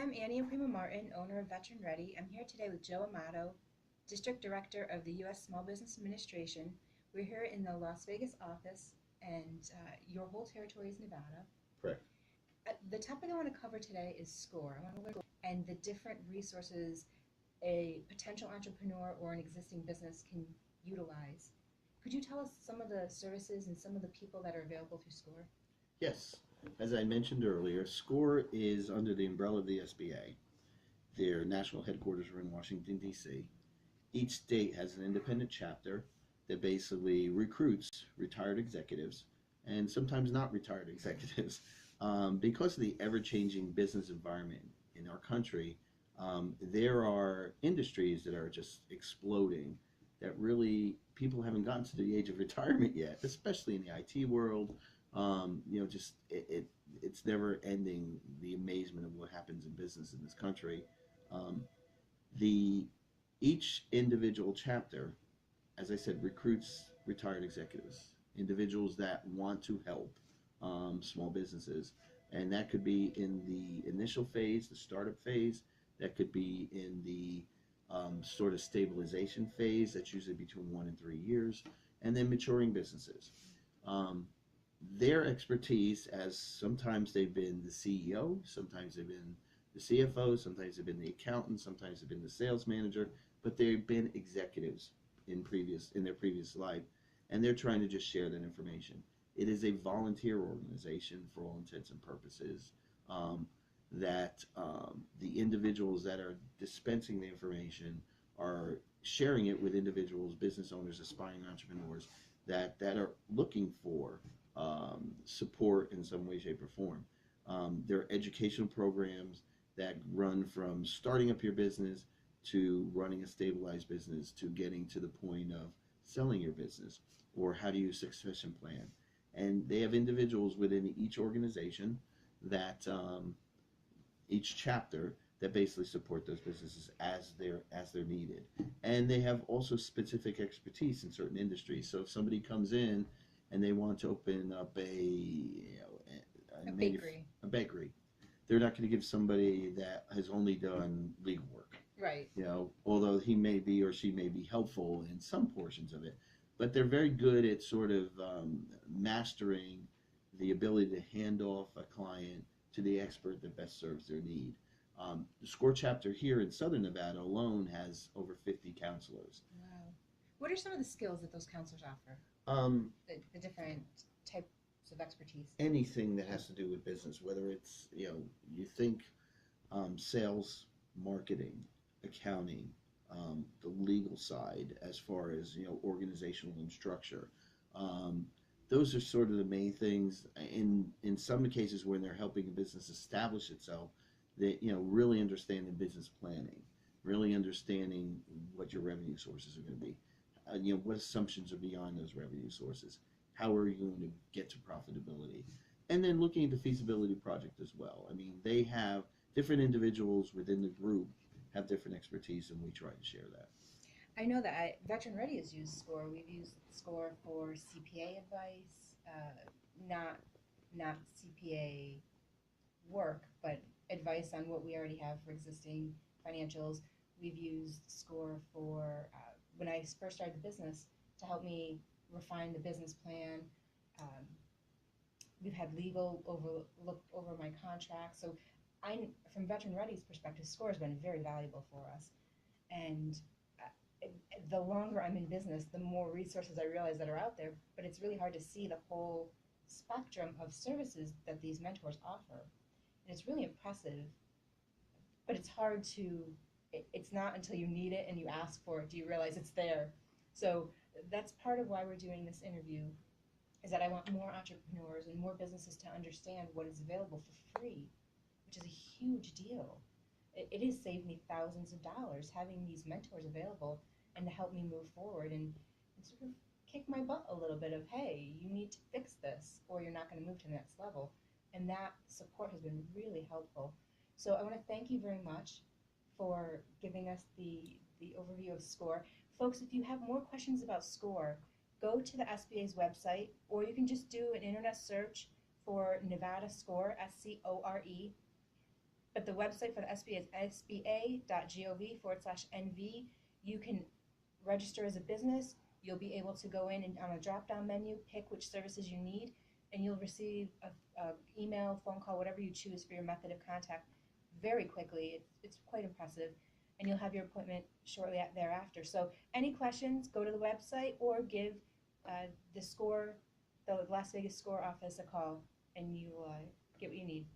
I'm Emprima-Martin, owner of Veteran Ready. I'm here today with Joe Amato, District Director of the U.S. Small Business Administration. We're here in the Las Vegas office, and your whole territory is Nevada. Correct. The topic I want to cover today is SCORE. I want to learn and the different resources a potential entrepreneur or an existing business can utilize. Could you tell us some of the services and some of the people that are available through SCORE? Yes. As I mentioned earlier, SCORE is under the umbrella of the SBA. Their national headquarters are in Washington, D.C. Each state has an independent chapter that basically recruits retired executives and sometimes not retired executives. Because of the ever-changing business environment in our country, there are industries that are just exploding that really people haven't gotten to the age of retirement yet, especially in the IT world. It's never ending, the amazement of what happens in business in this country. Each individual chapter, as I said, recruits retired executives, individuals that want to help small businesses. And that could be in the initial phase, the startup phase. That could be in the sort of stabilization phase. That's usually between 1 and 3 years. And then maturing businesses. Their expertise, as sometimes they've been the CEO, sometimes they've been the CFO, sometimes they've been the accountant, sometimes they've been the sales manager, but they've been executives in their previous life, and they're trying to just share that information. It is a volunteer organization for all intents and purposes. The individuals that are dispensing the information are sharing it with individuals, business owners, aspiring entrepreneurs that are looking for support in some way, shape, or form. There are educational programs that run from starting up your business to running a stabilized business to getting to the point of selling your business, or how to use a succession plan. And they have individuals within each organization that each chapter that basically support those businesses as they're needed. And they have also specific expertise in certain industries. So if somebody comes in and they want to open up a bakery, they're not going to give somebody that has only done legal work. Right. Although he may be or she may be helpful in some portions of it, but they're very good at sort of mastering the ability to hand off a client to the expert that best serves their need. The SCORE chapter here in Southern Nevada alone has over 50 counselors. Wow. What are some of the skills that those counselors offer? The different types of expertise? Anything that has to do with business, whether it's, you think sales, marketing, accounting, the legal side, as far as, organizational and structure. Those are sort of the main things. In some cases when they're helping a business establish itself, they, really understanding business planning, really understanding what your revenue sources are going to be, what assumptions are beyond those revenue sources, how are you going to get to profitability, and then looking at the feasibility project as well. I mean, they have different individuals within the group have different expertise, and we try to share that. I know that Veteran Ready has used SCORE. We've used SCORE for CPA advice, not CPA work, but advice on what we already have for existing financials. We've used SCORE for when I first started the business to help me refine the business plan. We've had legal look over my contract. So from Veteran Ready's perspective, SCORE has been very valuable for us. And the longer I'm in business, the more resources I realize that are out there, but it's really hard to see the whole spectrum of services that these mentors offer. And it's really impressive, but it's hard it's not until you need it and you ask for it do you realize it's there. So that's part of why we're doing this interview, is that I want more entrepreneurs and more businesses to understand what is available for free, which is a huge deal. It has saved me thousands of dollars having these mentors available and to help me move forward and sort of kick my butt a little bit of, hey, you need to fix this or you're not going to move to the next level. And that support has been really helpful. So I want to thank you very much for giving us the overview of SCORE. Folks, if you have more questions about SCORE, go to the SBA's website, or you can just do an internet search for Nevada SCORE, SCORE, But the website for the SBA is sba.gov/NV. You can register as a business. You'll be able to go in and on a drop-down menu, pick which services you need, and you'll receive a email, phone call, whatever you choose for your method of contact very quickly. It's quite impressive. And you'll have your appointment shortly thereafter. So any questions, go to the website or give the Las Vegas SCORE office a call, and you get what you need.